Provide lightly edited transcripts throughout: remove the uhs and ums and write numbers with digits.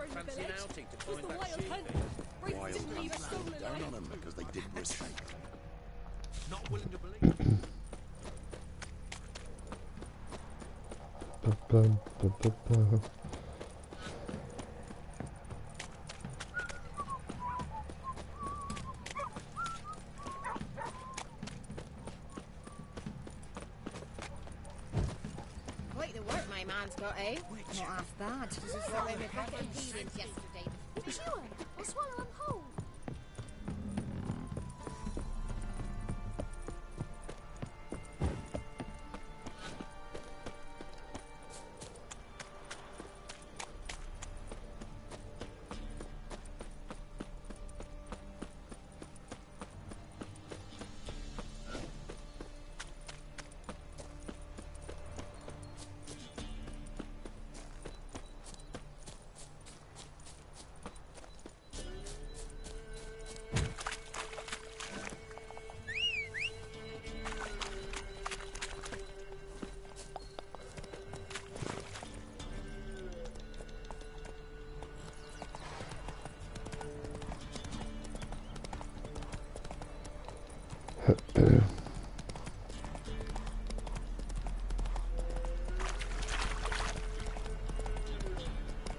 Fancy an outing to find that sheep. Wild hunts looked down on them because they didn't respect them. Not willing to believe. Quite the work my man's got, eh? Not half bad. Sure, I'll swallow them whole.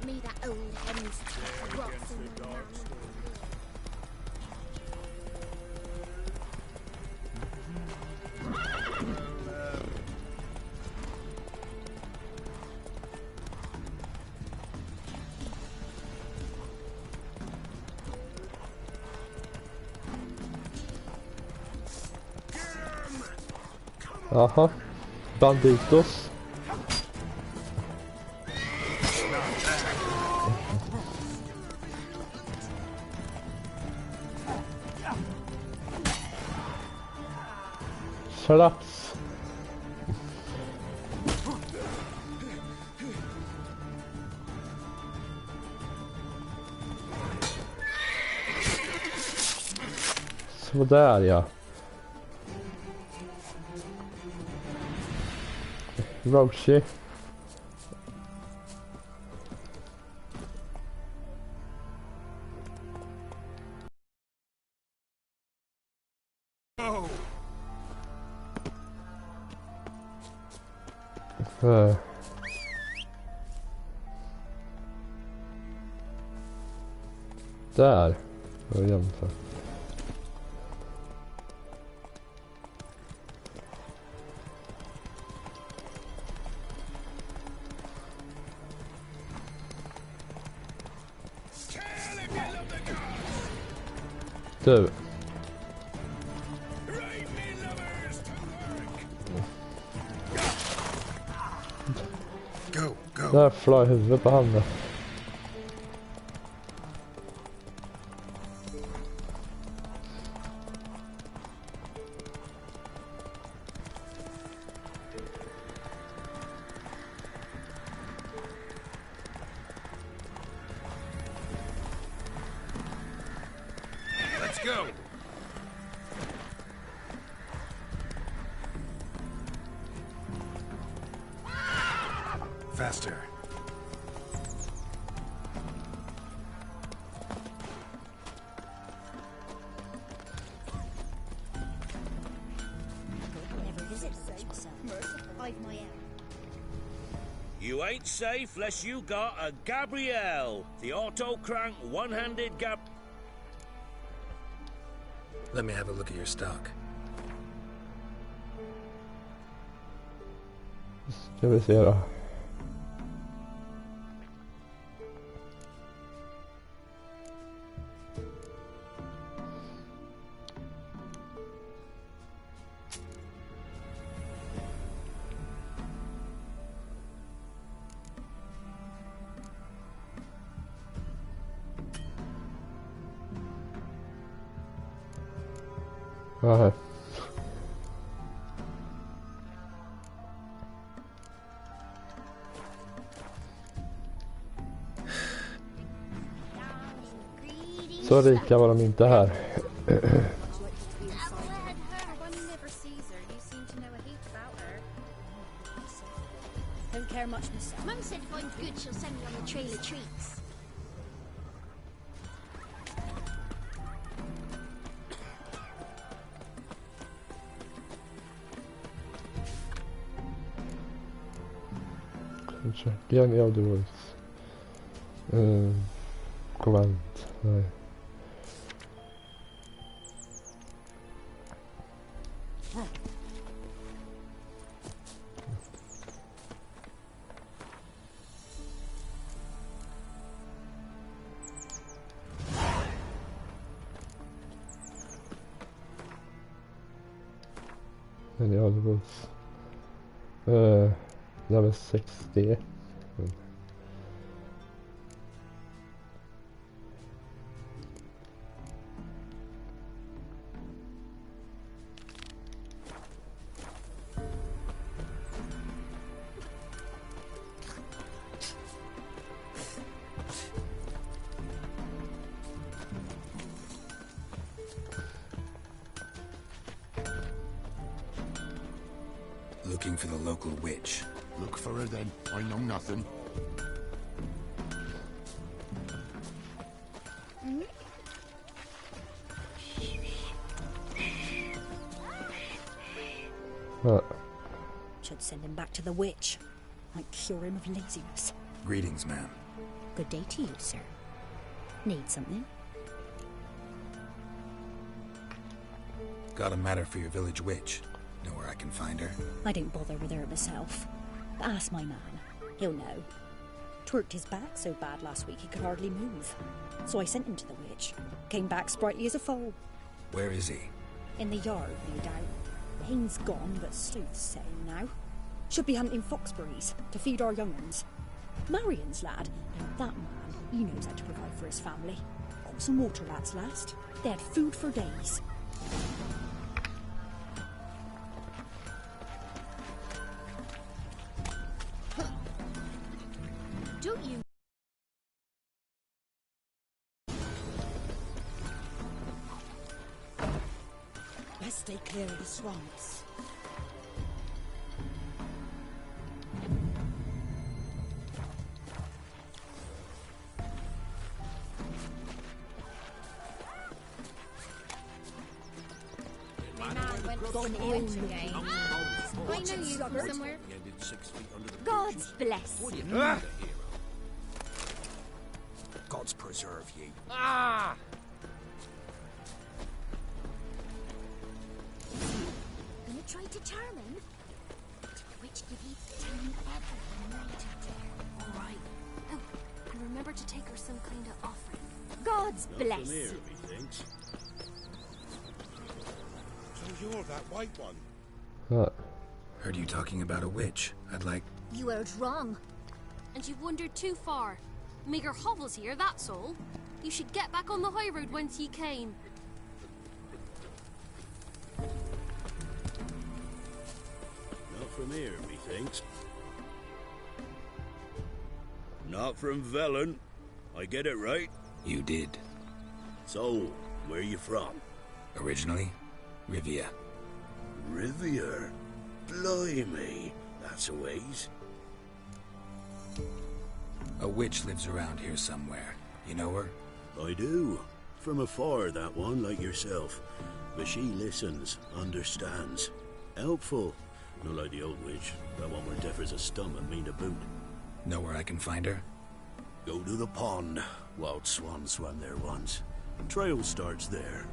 Me that old hen's teeth rots in the mouth. Aha, banditos. Slaps. Så där ja. Roshi. Där. Vad jämför. Du. Där flög huvudet på handen. Go! Faster. Never visit such myself. I've my own. You ain't safe unless you got a Gabrielle, the auto-crank one-handed Gab... Let me have a look at your stock. Ska vi se då. Aha. Så rika var de inte här. Don't care much myself. Mum said if I'm good, she'll send me on a trail of treats. kanske. Any of the woods. Konvent. Nej. Any of the woods. Level 60. Looking for the local witch. Look for her then. I know nothing. What? Should send him back to the witch. Might cure him of laziness. Greetings, ma'am. Good day to you, sir. Need something? Got a matter for your village witch. Know where I can find her? I didn't bother with her myself. But ask my man. He'll know. Twerked his back so bad last week he could hardly move. So I sent him to the witch. Came back sprightly as a foal. Where is he? In the yard, no doubt. Pain's gone, but sleuth's setting now. Should be hunting foxberries to feed our young ones. Marion's lad, and that man, he knows how to provide for his family. Got some water rats last. They had food for days. Don't you? Let's stay clear of the swamps. My man went for an witch again. I know you from somewhere. God's bless. Gods preserve ye. Ah! Gonna try to charm him? Did the witch give you tell me everything later? All right. Oh, and remember to take her some kind of offering. God's bless. From here, methinks. So you're that white one. What? Heard you talking about a witch. I'd like... You heard wrong. And you've wandered too far. Meagre hovels here, that's all. You should get back on the high road whence ye came. Not from here, methinks. Not from Velen. I get it right? You did. So, where you from? Originally, Rivia. Rivia? Blimey, that's a ways. A witch lives around here somewhere. You know her? I do. From afar, that one, like yourself. But she listens, understands. Helpful. Not like the old witch. That one were deaf as a stump and mean to boot. Know where I can find her? Go to the pond. Wild swan swam there once. Trail starts there.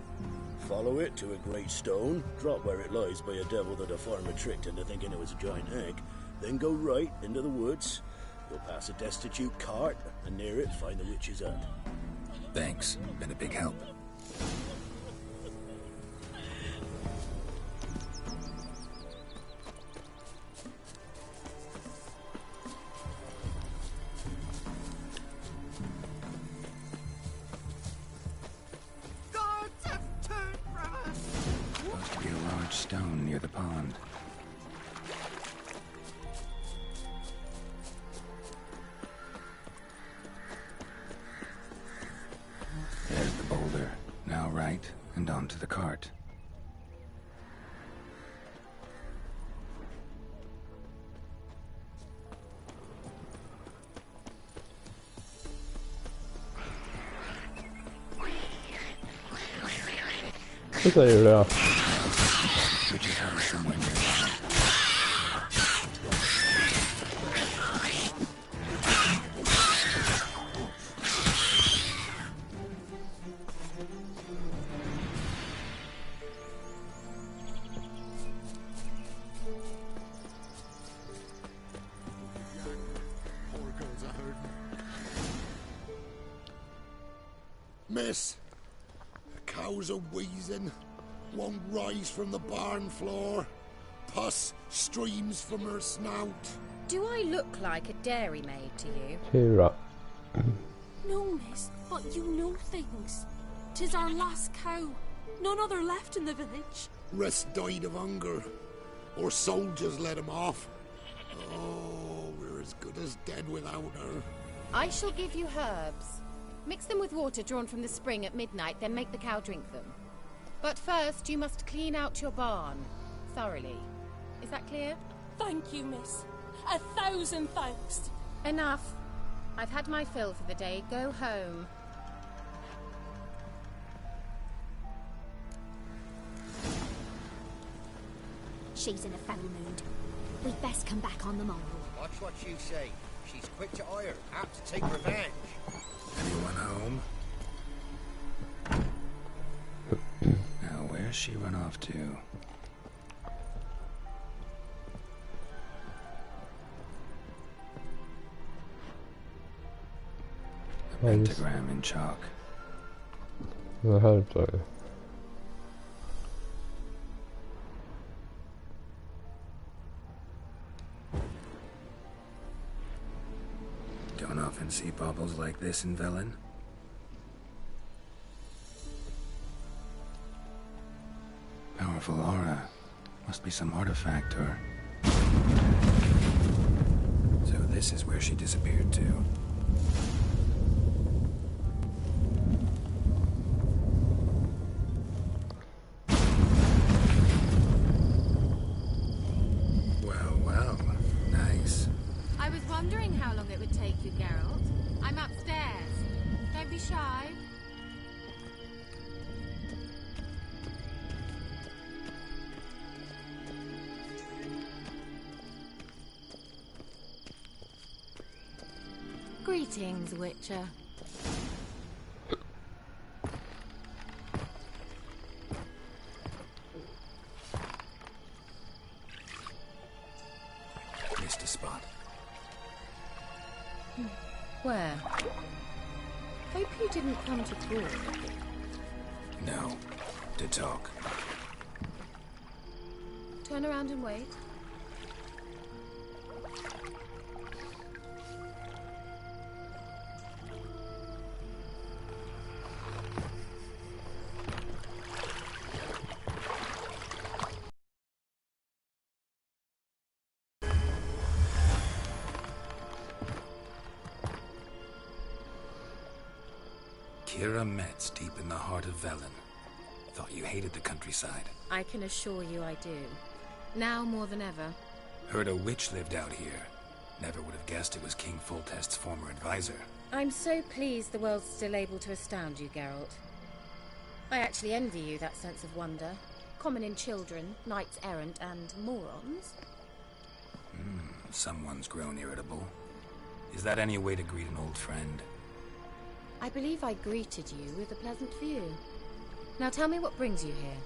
Follow it to a great stone, drop where it lies by a devil that a farmer tricked into thinking it was a giant egg, then go right into the woods. You'll pass a destitute cart, and near it find the witch's hut. Thanks. Been a big help. Supposed to be a large stone near the pond. There's the boulder. Now right, and onto the cart. Vad säger du då? Which is how somewhere near. miss. The cows are wheezing, won't rise from the barn floor. Pus streams from her snout. Do I look like a dairymaid to you? Keira. No, miss, but you know things. 'Tis our last cow. None other left in the village. Rest died of hunger, or soldiers let him off. Oh, we're as good as dead without her. I shall give you herbs. Mix them with water drawn from the spring at midnight, then make the cow drink them. But first, you must clean out your barn thoroughly. Is that clear? Thank you, miss. 1,000 thanks. Enough. I've had my fill for the day. Go home. She's in a foul mood. We'd best come back on the morrow. Watch what you say. She's quick to ire, apt to take revenge. Anyone home? Now, where's she run off to? A pentagram in chalk. I heard so. Don't often see baubles like this in Velen. Powerful aura. Must be some artifact or... So this is where she disappeared to. Well, nice. I was wondering how long it would take you, Geralt. I'm upstairs. Don't be shy. Greetings, Witcher. Missed a spot. Where? Hope you didn't come to talk. No. To talk. Turn around and wait. Keira Metz, deep in the heart of Velen. Thought you hated the countryside. I can assure you I do. Now more than ever. Heard a witch lived out here. Never would have guessed it was King Foltest's former advisor. I'm so pleased the world's still able to astound you, Geralt. I actually envy you that sense of wonder. Common in children, knights errant, and morons. Someone's grown irritable. Is that any way to greet an old friend? I believe I greeted you with a pleasant view. Now tell me what brings you here.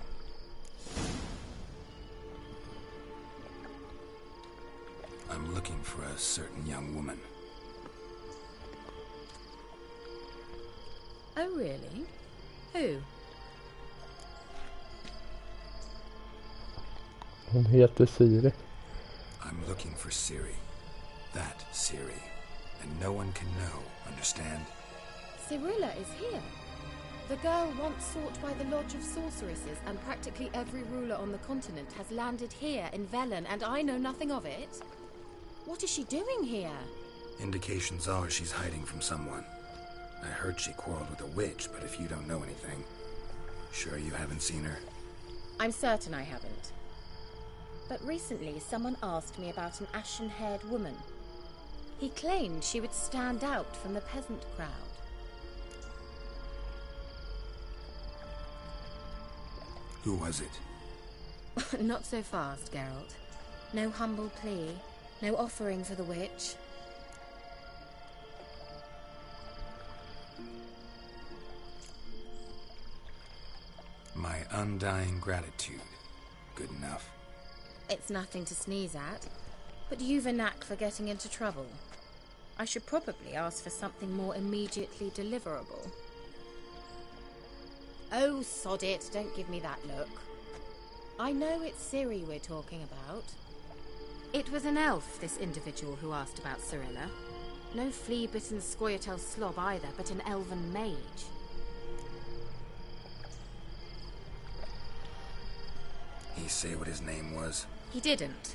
I'm looking for a certain young woman. Oh, really? Who? Hon heter Siri. I'm looking for Ciri. That Ciri. And no one can know, understand? Cirilla is here. The girl once sought by the Lodge of Sorceresses, and practically every ruler on the continent has landed here in Velen, and I know nothing of it. What is she doing here? Indications are she's hiding from someone. I heard she quarreled with a witch, but if you don't know anything, sure you haven't seen her? I'm certain I haven't. But recently someone asked me about an ashen-haired woman. He claimed she would stand out from the peasant crowd. Who was it? Not so fast, Geralt. No humble plea, no offering for the witch. My undying gratitude. Good enough. It's nothing to sneeze at, but you've a knack for getting into trouble. I should probably ask for something more immediately deliverable. Oh, sod it. Don't give me that look. I know it's Ciri we're talking about. It was an elf, this individual who asked about Cirilla. No flea-bitten Scoia'tael slob either, but an elven mage. He say what his name was? He didn't.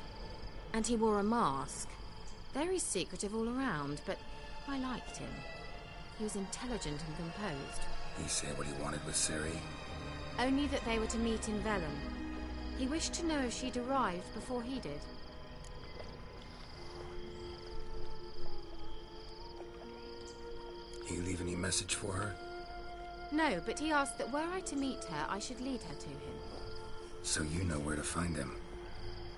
And he wore a mask. Very secretive all around, but I liked him. He was intelligent and composed. He say what he wanted with Ciri? Only that they were to meet in Velen. He wished to know if she'd arrived before he did. He leave any message for her? No, but he asked that were I to meet her, I should lead her to him. So you know where to find him?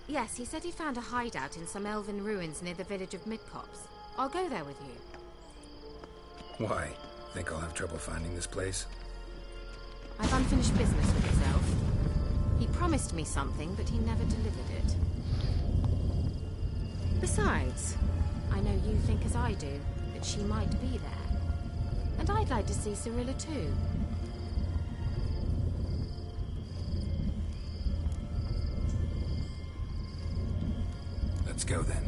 Yes, he said he found a hideout in some elven ruins near the village of Midcopse. I'll go there with you. Why? Think I'll have trouble finding this place? I've unfinished business with this elf. He promised me something, but he never delivered it. Besides, I know you think as I do, that she might be there. And I'd like to see Cirilla too. Let's go then.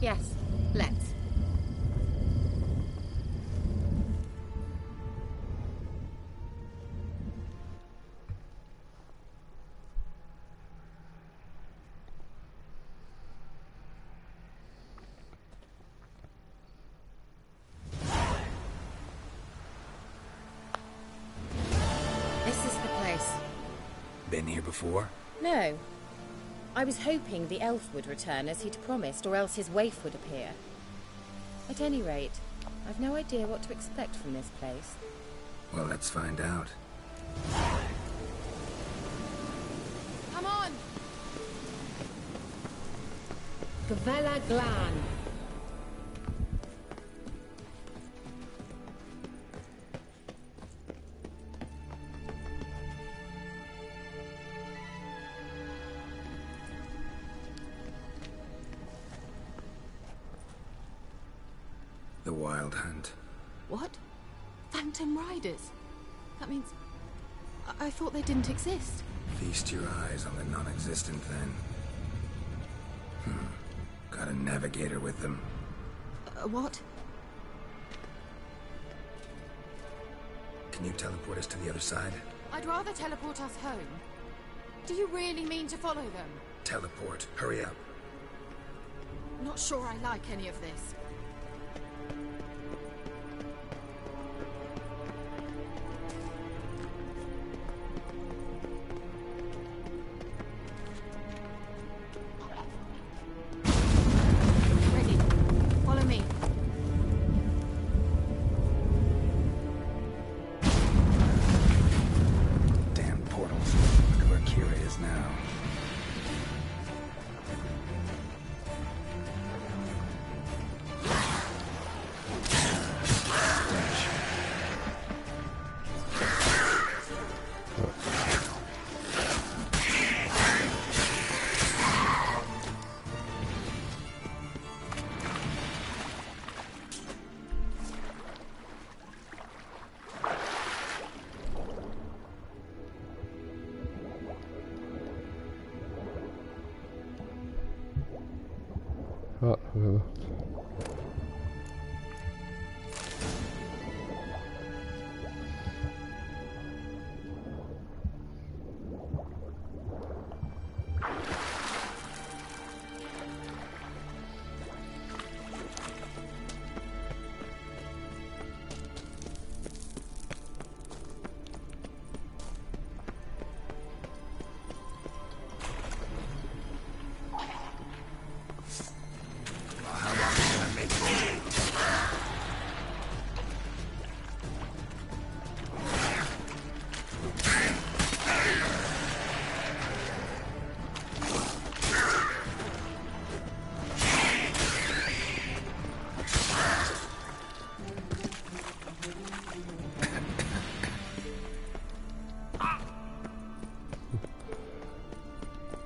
Yes, let's. This is the place. Been here before? No. I was hoping the elf would return as he'd promised, or else his waif would appear. At any rate, I've no idea what to expect from this place. Well, let's find out. Come on! Gavella Glan. The Wild Hunt. What? Phantom Riders? That means... I thought they didn't exist. Feast your eyes on the non-existent then. Got a navigator with them. What? Can you teleport us to the other side? I'd rather teleport us home. Do you really mean to follow them? Teleport. Hurry up. Not sure I like any of this. Ready. Follow me. Damn portals. Look at where Keira is now. Uh-oh.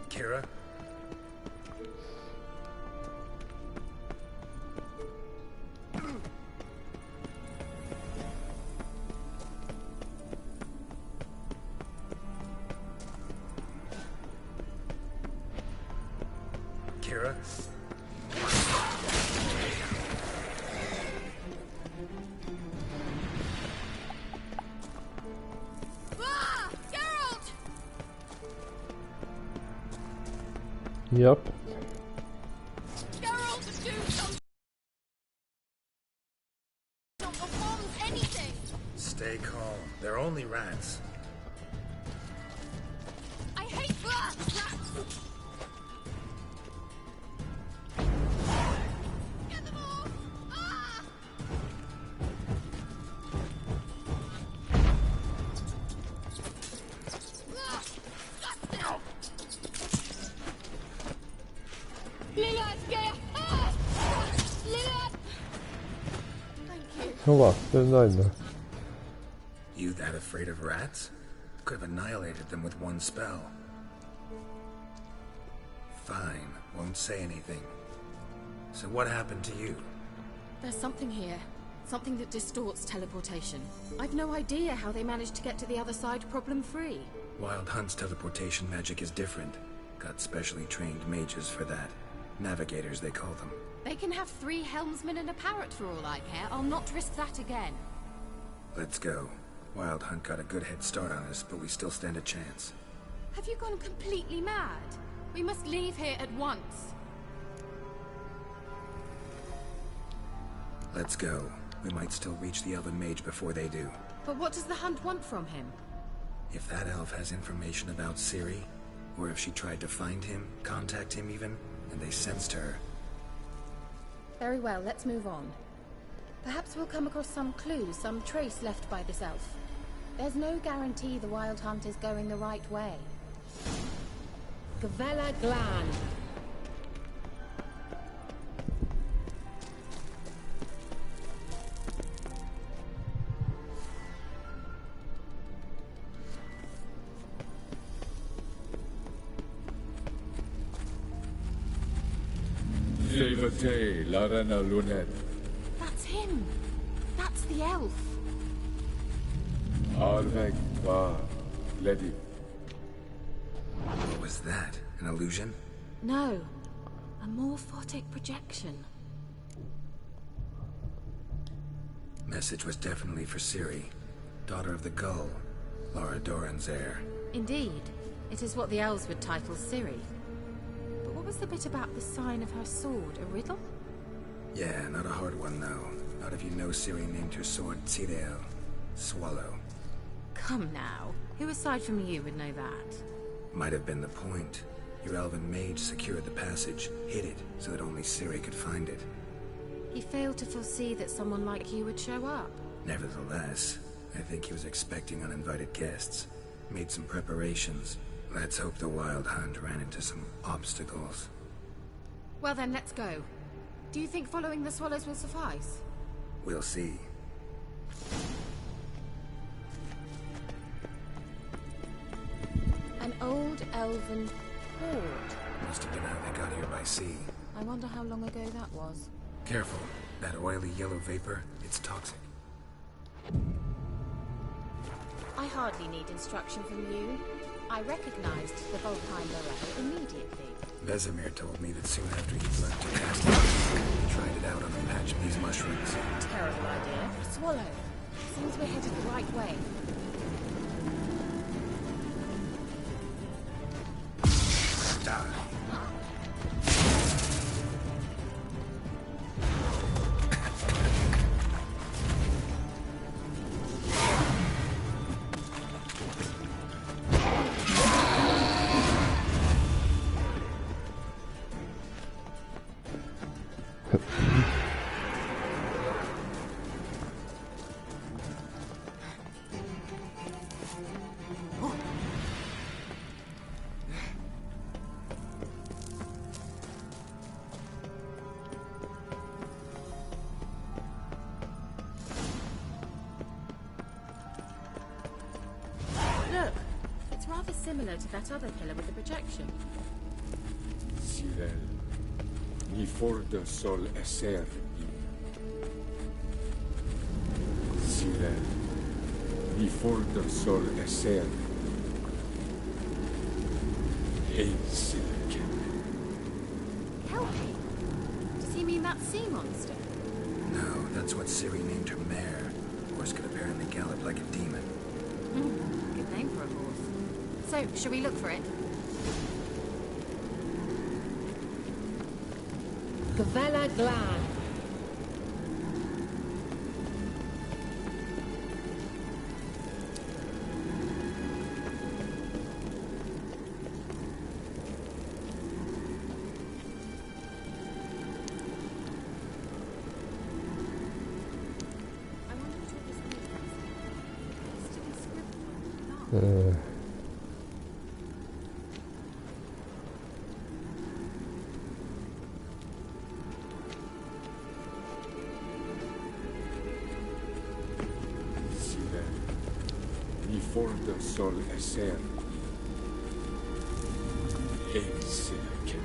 Keira? Keira. Ah! Geralt! Japp. Geralt, do something! Not the bombs, anything! Stay calm. They're only rats. I hate rats! Get them off! Ah! Jag var den nöjda. You that afraid of rats? Could have annihilated them with one spell. Fine, won't say anything. So what happened to you? There's something here. Something that distorts teleportation. I've no idea how they managed to get to the other side problem-free. Wild Hunt's teleportation magic is different. Got specially trained mages for that. Navigators, they call them. They can have 3 helmsmen and a parrot for all I care. I'll not risk that again. Let's go. Wild Hunt got a good head start on us, but we still stand a chance. Have you gone completely mad? We must leave here at once. Let's go. We might still reach the Elven Mage before they do. But what does the Hunt want from him? If that elf has information about Ciri, or if she tried to find him, contact him even, and they sensed her. Very well, let's move on. Perhaps we'll come across some clue, some trace left by this elf. There's no guarantee the Wild Hunt is going the right way. Gavella Glan. That's him. That's the elf. What was that? An illusion? No. A morphotic projection. Message was definitely for Ciri, daughter of the Gull, Lara Doran's heir. Indeed. It is what the elves would title Ciri. But what was the bit about the sign of her sword? A riddle? Yeah, not a hard one, though. Not if you know Ciri named her sword Tyrell, Swallow. Come now. Who aside from you would know that? Might have been the point. Your elven mage secured the passage, hid it, so that only Ciri could find it. He failed to foresee that someone like you would show up. Nevertheless, I think he was expecting uninvited guests. Made some preparations. Let's hope the Wild Hunt ran into some obstacles. Well then, let's go. Do you think following the swallows will suffice? We'll see. An old elven hoard. Must have been how they got here by sea. I wonder how long ago that was. Careful. That oily yellow vapor, it's toxic. I hardly need instruction from you. I recognized the Volkheim Morel immediately. Vesemir told me that soon after he learned to cast it, he tried it out on a patch of these mushrooms. Terrible idea. Swallow. Seems we're headed the right way. Die. Look, it's rather similar to that other pillar with the projection. Cyril, ni forda sol esser Cyril, ni forda sol esser Hey, Cyril. that sea monster? No, that's what Ciri named her mare. Horse could apparently gallop like a demon. Good name for a horse. So, shall we look for it? Gavella Glan. Forda sol eser. Exilken.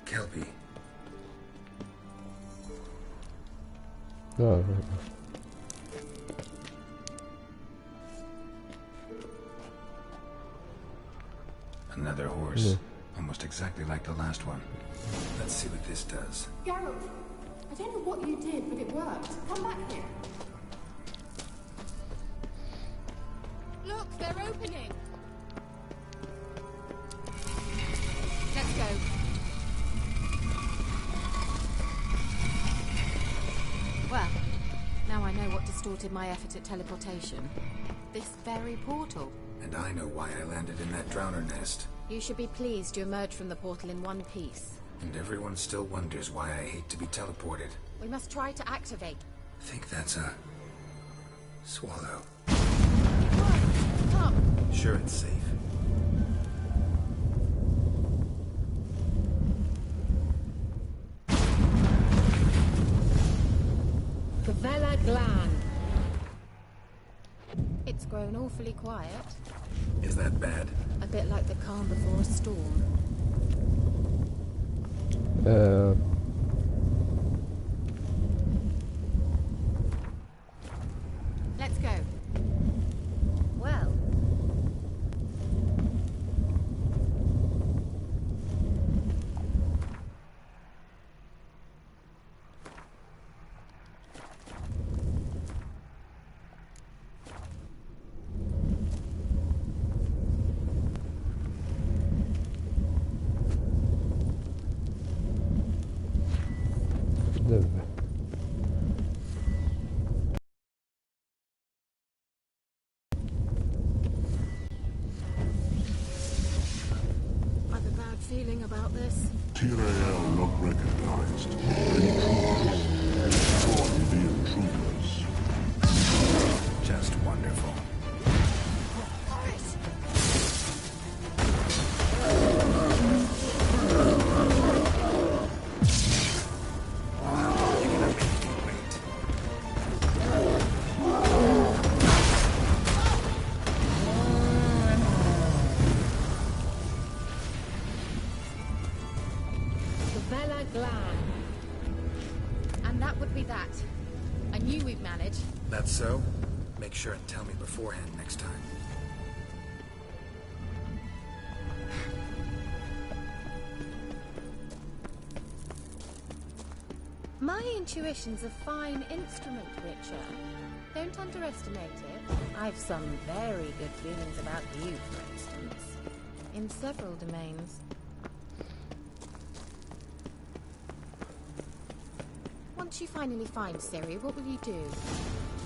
Kelpie. Oh, Another horse. Almost exactly like the last one. Let's see what this does. Geralt, I don't know what you did, but it worked. Come back here. Look, they're opening. Let's go. Well, now I know what distorted my effort at teleportation. This very portal. And I know why I landed in that drowner nest. You should be pleased you emerged from the portal in one piece. And everyone still wonders why I hate to be teleported. We must try to activate. Think that's a... swallow. Come. Sure it's safe. Gavella Glan. It's grown awfully quiet. Is that bad? A bit like the calm before a storm. Let's go. Well. I've a bad feeling about this. Tyrael not recognized. Destroy the intruders. Just wonderful. Gavella Glan. That would be that. I knew we'd manage. That's so? Make sure and tell me beforehand next time. My intuition's a fine instrument, Witcher. Don't underestimate it. I've some very good feelings about you, for instance. In several domains. Once you finally find Ciri, what will you do?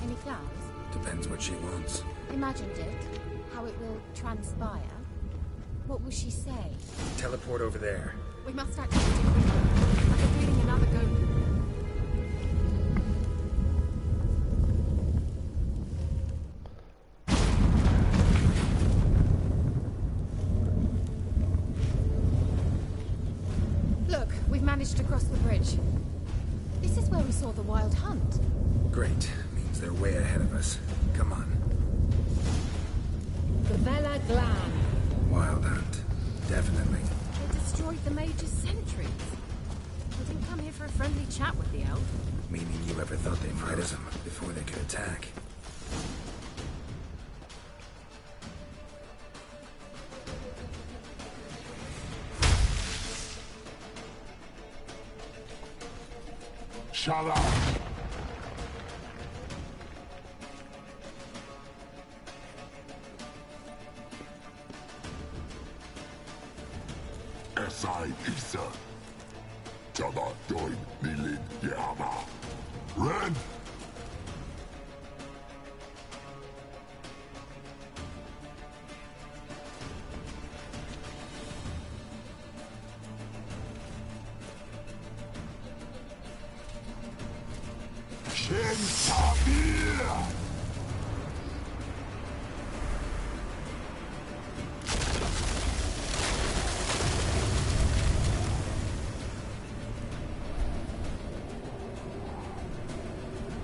Any plans? Depends what she wants. Imagined it. How it will transpire. What will she say? Teleport over there. We must act quickly. I've been feeling another go. Look, we've managed to cross the bridge. This is where we saw the wild hunt. Great. Means they're way ahead of us. Come on. Gavella Glan. Wild hunt. Definitely. They destroyed the Mage's sentries. We didn't come here for a friendly chat with the elf. Meaning you ever thought they'd froze them before they could attack? Shut up! Esai Isa. Jada Doin Nilin Yama. Red!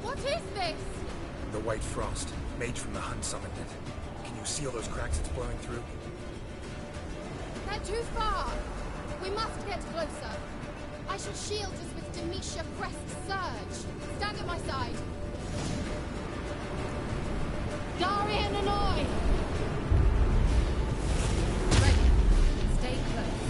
What is this? The White Frost. Mage from the hunt summoned it. Can you seal those cracks it's blowing through? They're too far. We must get closer. I shall shield us with Demetia Crest's surge. Stand at my side. Darian Annoy! Ready. Stay close.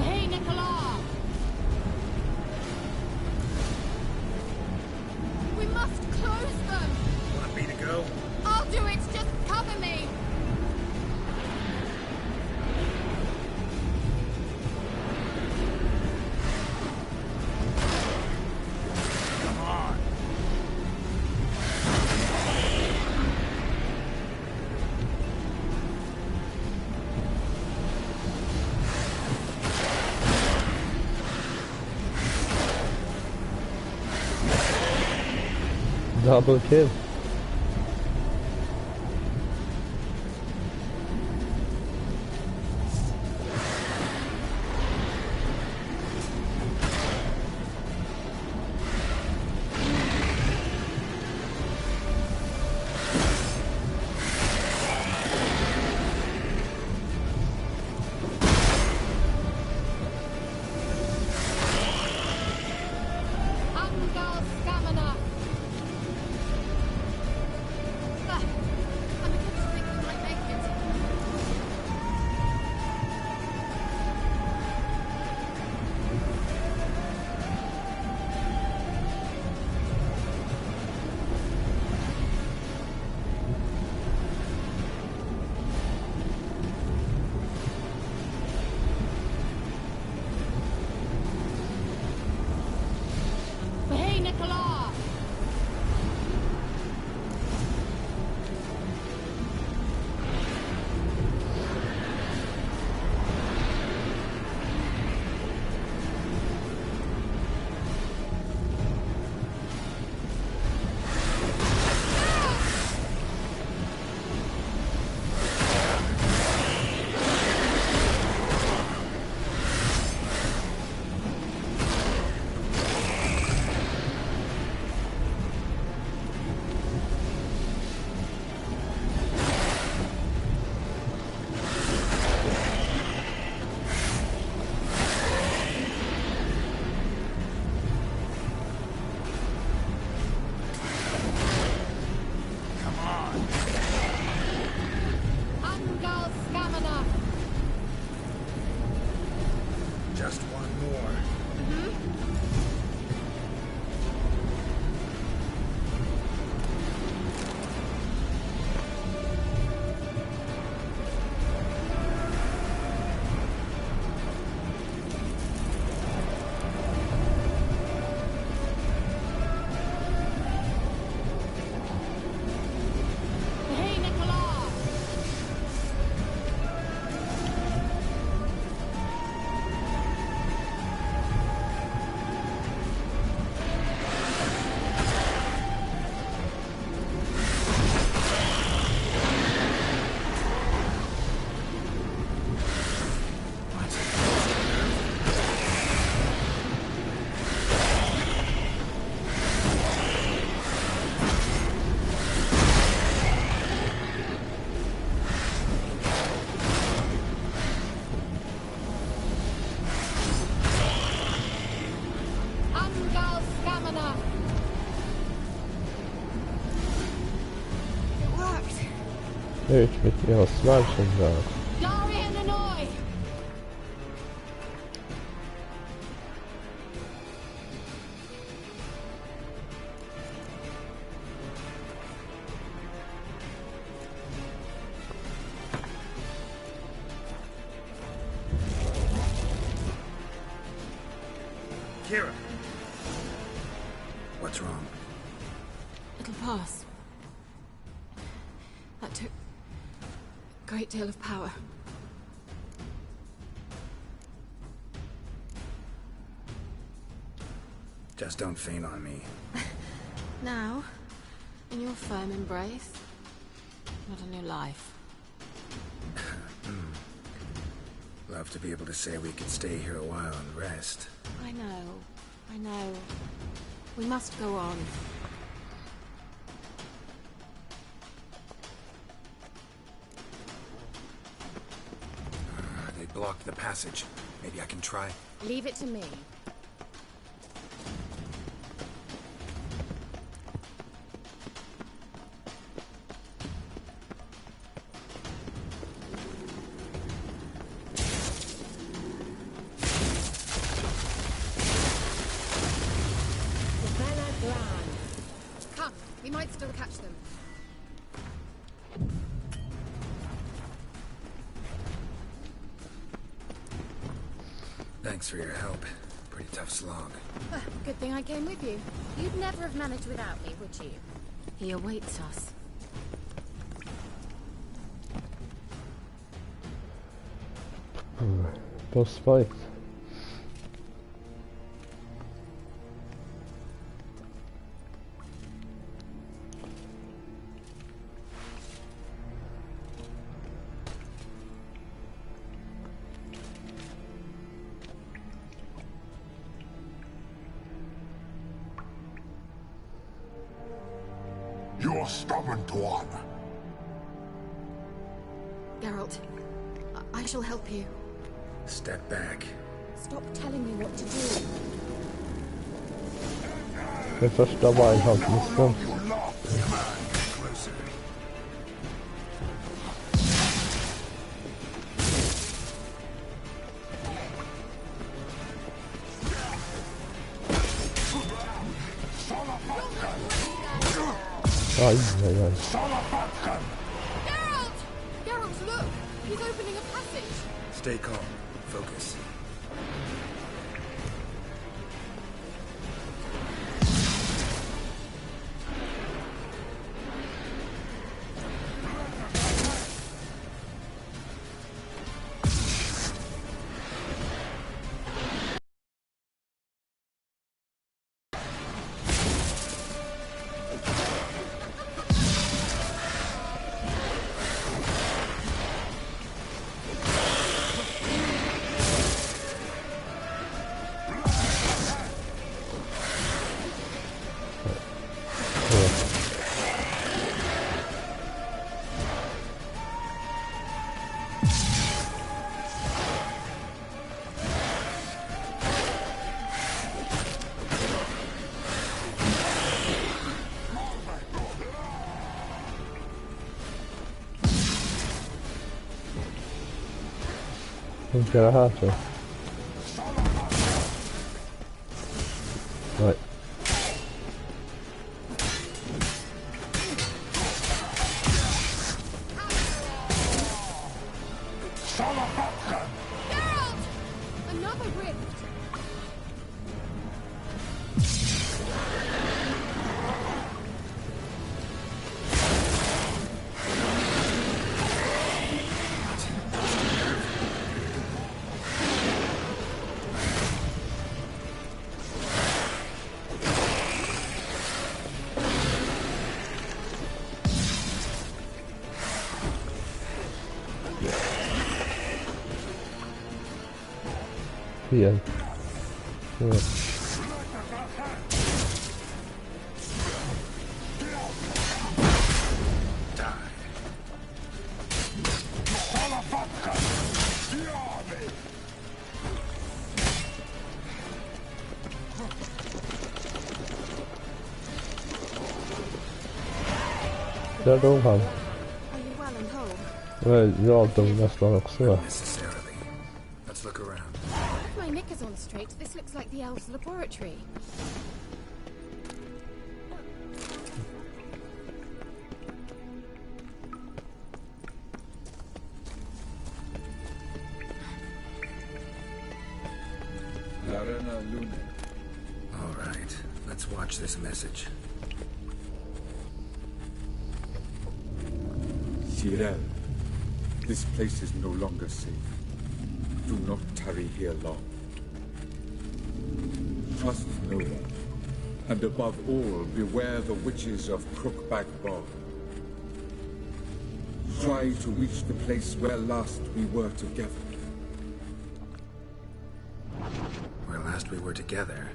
Hey, Nicola! We must close them! Want me to go? I'll do it! Just cover me! Come on! Double kill. Angal Stamina. Ungal Scamina. Just one more. Hey, Nicola. Ungal Scamina. It worked. Ut med era svärdsoldat. Darian and I. Keira! What's wrong? It'll pass. That took a great deal of power. Just don't faint on me. Now, in your firm embrace, not a new life. Love to be able to say we could stay here a while and rest. I know. We must go on. They blocked the passage. Maybe I can try. Leave it to me. Gavella Glan. Come, we might still catch them. Thanks for your help. Pretty tough slog. Good thing I came with you. You'd never have managed without me, would you? He awaits us. Boss fight. You're stubborn one. Geralt, I shall help you. Step back. Stop telling me what to do. Den första Wildhunt-listan. You laugh, man. Closer. Aj, aj, aj. Geralt! Geralt, look! He's opening a passage. Stay calm. Focus. Funkar det här så? Nej. Another rift! Igen. Ja. Där dog han. Jag dog nästan också. Let's look around. If my knickers on straight, this looks like the elves' laboratory. All right, let's watch this message. Keira, this place is no longer safe. Do not tarry here long. Trust no one. And above all, beware the witches of Crookback Bog. Try to reach the place where last we were together. Where last we were together,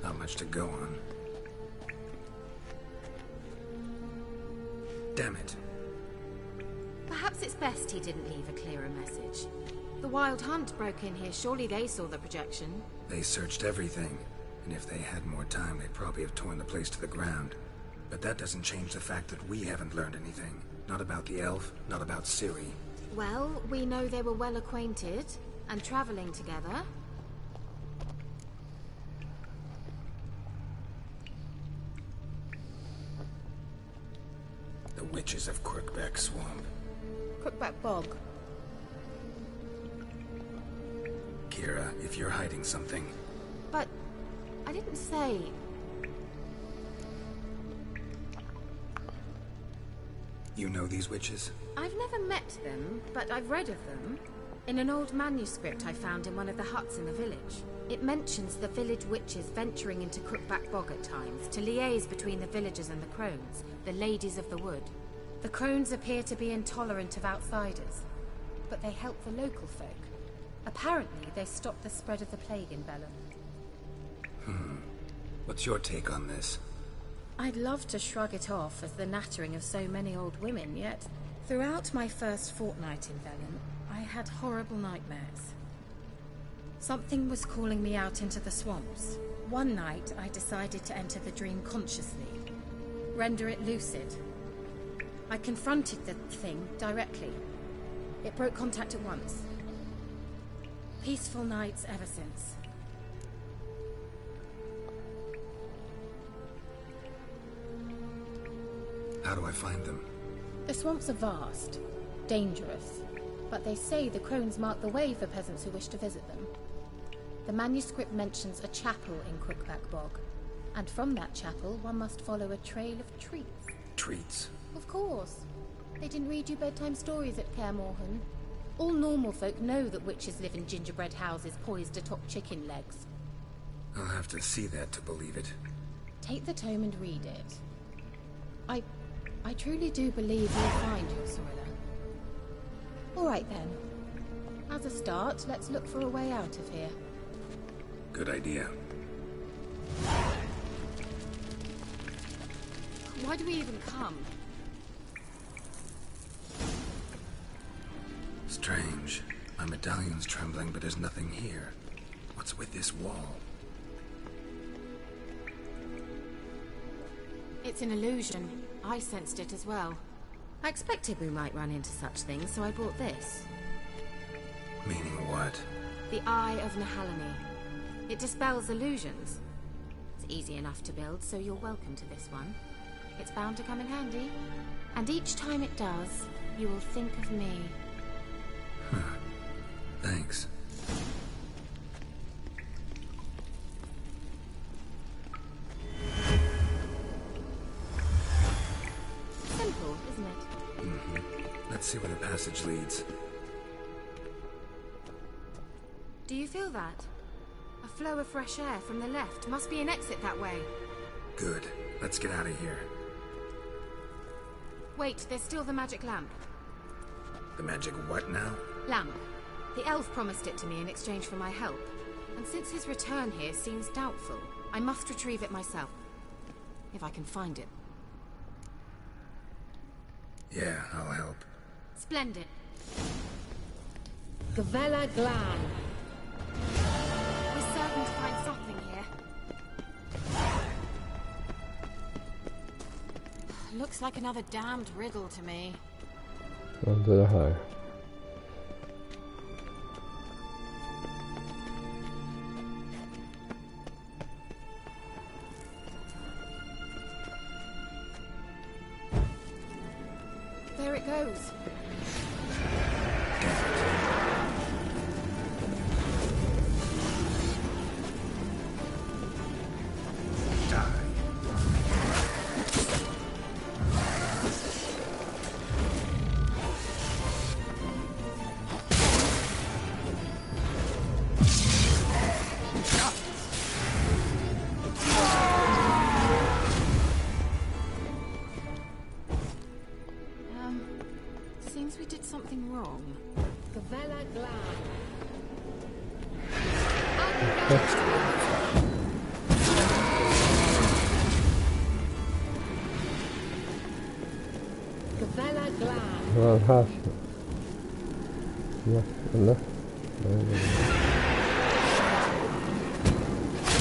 not much to go on. Damn it. Perhaps it's best he didn't leave a clearer message. The Wild Hunt broke in here. Surely they saw the projection. They searched everything, and if they had more time, they'd probably have torn the place to the ground. But that doesn't change the fact that we haven't learned anything. Not about the elf, not about Ciri. Well, we know they were well acquainted and traveling together. The witches of Crookback Swamp. Crookback Bog. Keira, if you're hiding something... But I didn't say... You know these witches? I've never met them, but I've read of them. In an old manuscript I found in one of the huts in the village. It mentions the village witches venturing into Crookback Bog at times to liaise between the villagers and the crones, the ladies of the wood. The crones appear to be intolerant of outsiders, but they help the local folk. Apparently, they stopped the spread of the plague in Velen. What's your take on this? I'd love to shrug it off as the nattering of so many old women, yet throughout my first fortnight in Velen, I had horrible nightmares. Something was calling me out into the swamps. One night, I decided to enter the dream consciously, render it lucid. I confronted the thing directly. It broke contact at once. Peaceful nights ever since. How do I find them? The swamps are vast, dangerous, but they say the crones mark the way for peasants who wish to visit them. The manuscript mentions a chapel in Crookback Bog, and from that chapel one must follow a trail of treats. Treats? Of course. They didn't read you bedtime stories at Kaer Morhen. All normal folk know that witches live in gingerbread houses poised atop chicken legs. I'll have to see that to believe it. Take the tome and read it. I truly do believe you'll find your Sorilla. All right then. As a start, let's look for a way out of here. Good idea. Why do we even come? Strange. My medallion's trembling, but there's nothing here. What's with this wall? It's an illusion. I sensed it as well. I expected we might run into such things, so I brought this. Meaning what? The Eye of Nehalani. It dispels illusions. It's easy enough to build, so you're welcome to this one. It's bound to come in handy. And each time it does, you will think of me. Huh. Thanks. Simple, isn't it? Mm-hmm. Let's see where the passage leads. Do you feel that? A flow of fresh air from the left. Must be an exit that way. Good. Let's get out of here. Wait, there's still the magic lamp. The magic what now? Lamp. The elf promised it to me in exchange for my help. And since his return here seems doubtful, I must retrieve it myself. If I can find it. Yeah, I'll help. Splendid. Gavella Glan. We're certain to find something here. Looks like another damned riddle to me. Under the high. There it goes. Seems we did something wrong. Gavella Glan. Gavella Glan. Well, half. Ja, eller? Nej.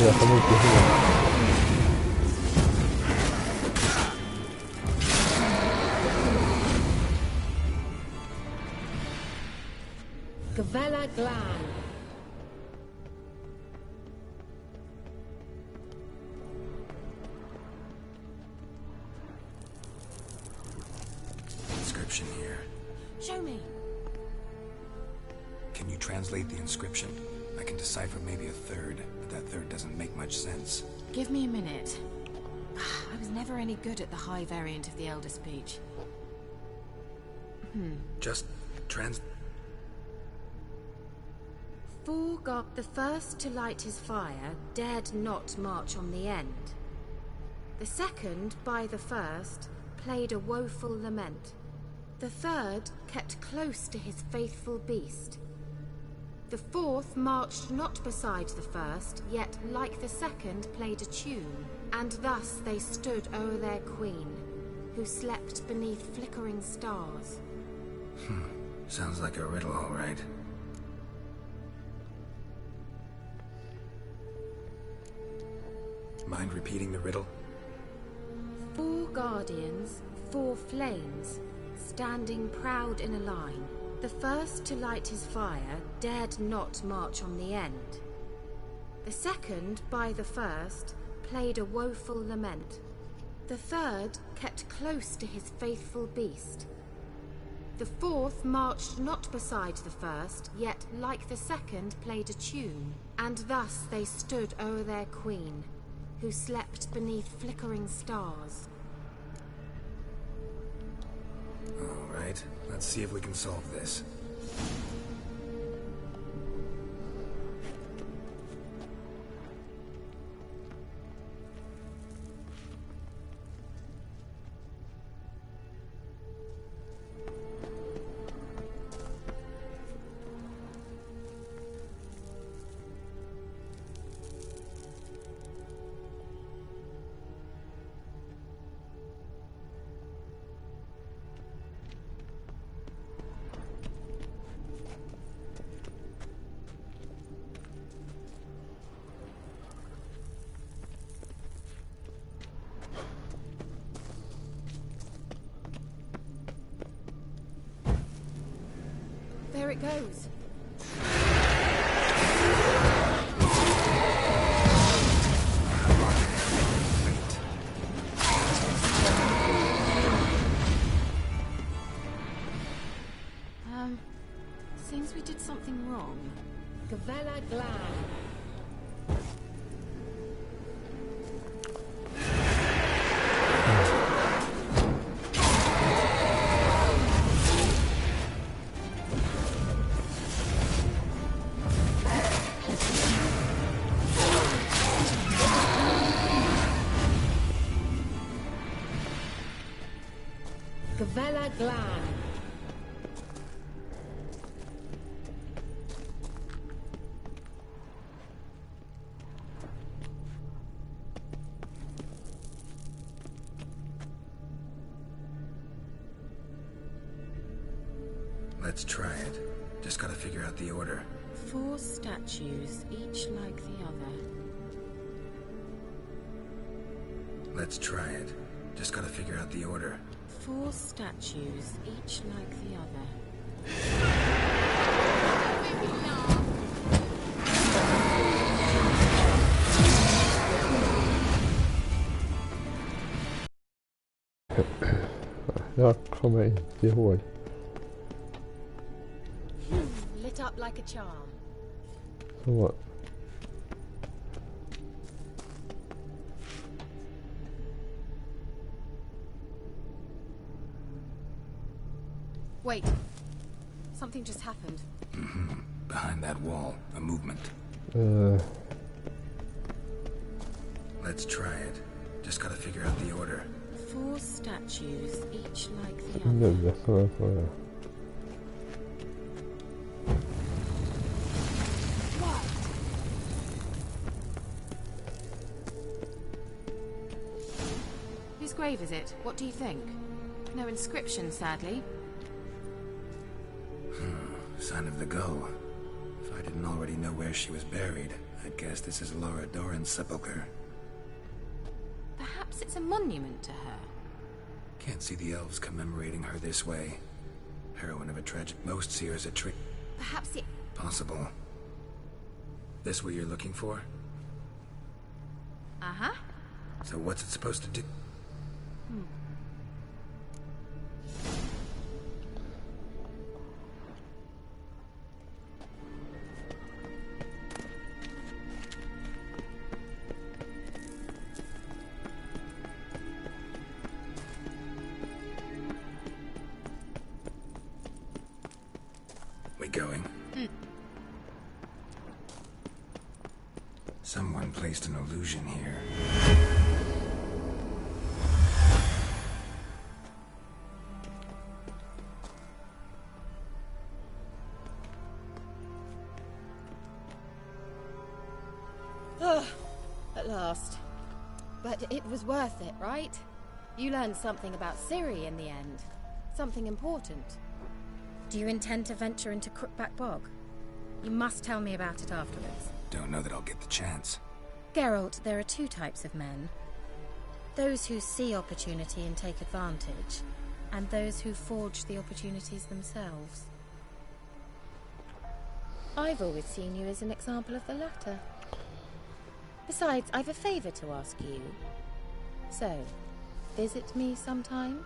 Jag kommer inte ihåg. Gavella Glan. Inscription here. Show me. Can you translate the inscription? I can decipher maybe a third, but that third doesn't make much sense. Give me a minute. I was never any good at the high variant of the Elder speech. Just For God the first to light his fire dared not march on the end. The second, by the first, played a woeful lament. The third kept close to his faithful beast. The fourth marched not beside the first, yet like the second played a tune. And thus they stood o'er their queen, who slept beneath flickering stars. Sounds like a riddle, all right. Mind repeating the riddle? 4 guardians, 4 flames, standing proud in a line. The first to light his fire dared not march on the end. The second, by the first, played a woeful lament. The third kept close to his faithful beast. The fourth marched not beside the first, yet like the second played a tune. And thus they stood o'er their queen, who slept beneath flickering stars. All right, let's see if we can solve this. There it goes. Seems we did something wrong. Gavella Glan. Gavella Glan. Let's try it. Just gotta figure out the order. 4 statues, each like the other. Let's try it. Just gotta figure out the order. 4 statues, each like the other. Jag kommer inte ihåg. Lit up like a charm. Så. Wait. Something just happened. Behind that wall, a movement. Let's try it. Just gotta figure out the order. 4 statues, each like the other. Nu jag kommer på det. Whose grave is it? What do you think? No inscription, sadly. Sign of the gull. If I didn't already know where she was buried, I'd guess this is Laura Doran's sepulcher. Perhaps it's a monument to her. Can't see the elves commemorating her this way. Heroine of a tragic most see her as a trick. Perhaps it... Possible. This what you're looking for? Uh-huh. So what's it supposed to do? We going? Someone placed an illusion here. At last. But it was worth it, right? You learned something about Ciri in the end. Something important. Do you intend to venture into Crookback Bog? You must tell me about it afterwards. Don't know that I'll get the chance. Geralt, there are 2 types of men. Those who see opportunity and take advantage, and those who forge the opportunities themselves. I've always seen you as an example of the latter. Besides, I've a favor to ask you. So, visit me sometime?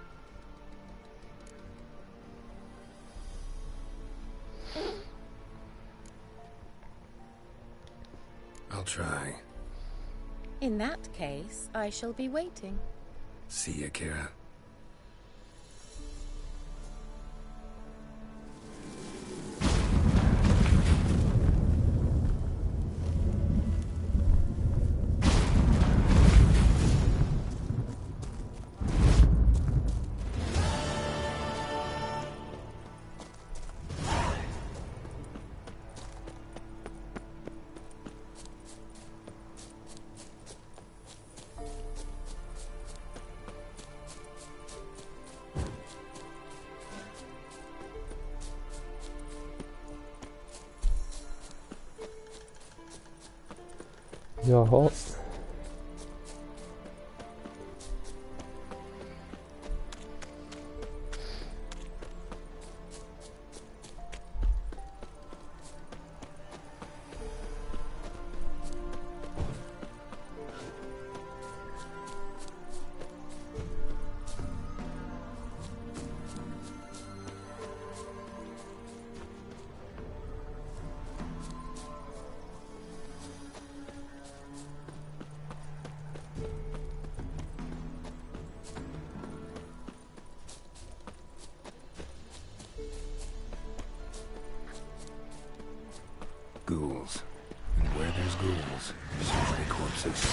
I'll try. In that case, I shall be waiting. See ya, Keira. Jaha. ghouls. And where there's ghouls, there's usually corpses.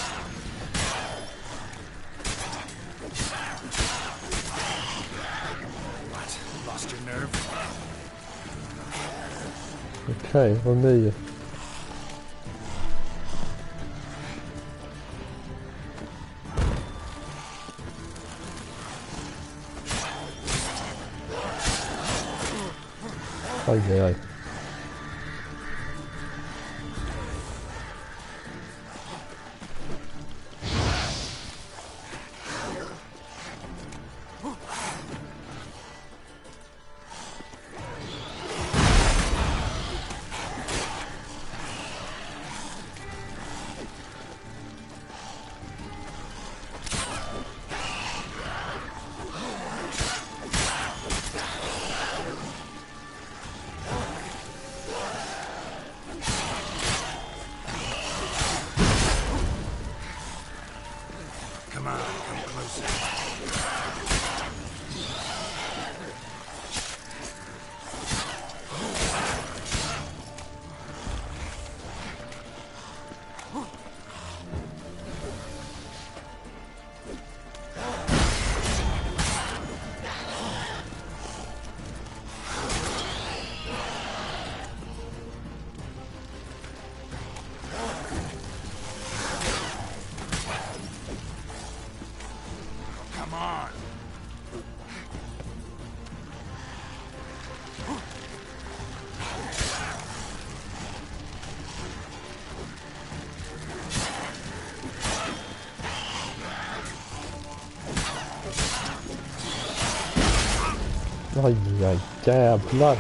What? Lost your nerve? Okej, vad 9. Aj, aj, aj. Aj, aj, jävlar.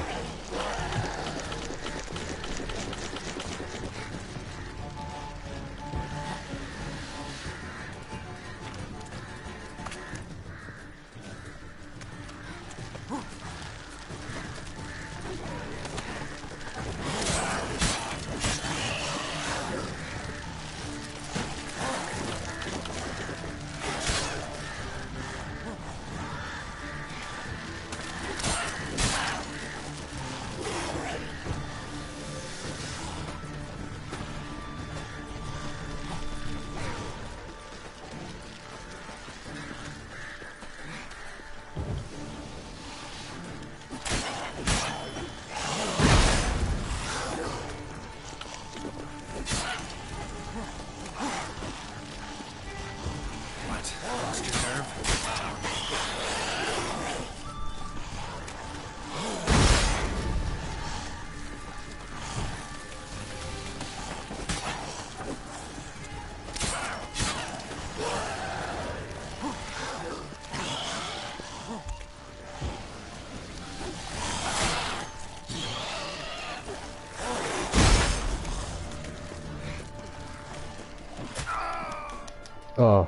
Ja.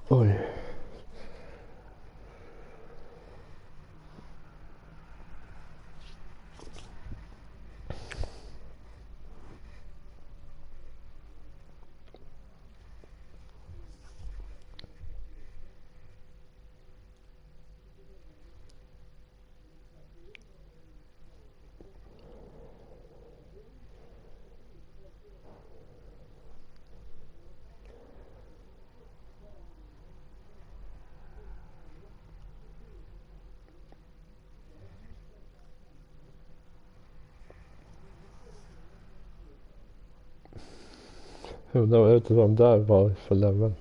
Oj. Undrar vad de där var för level.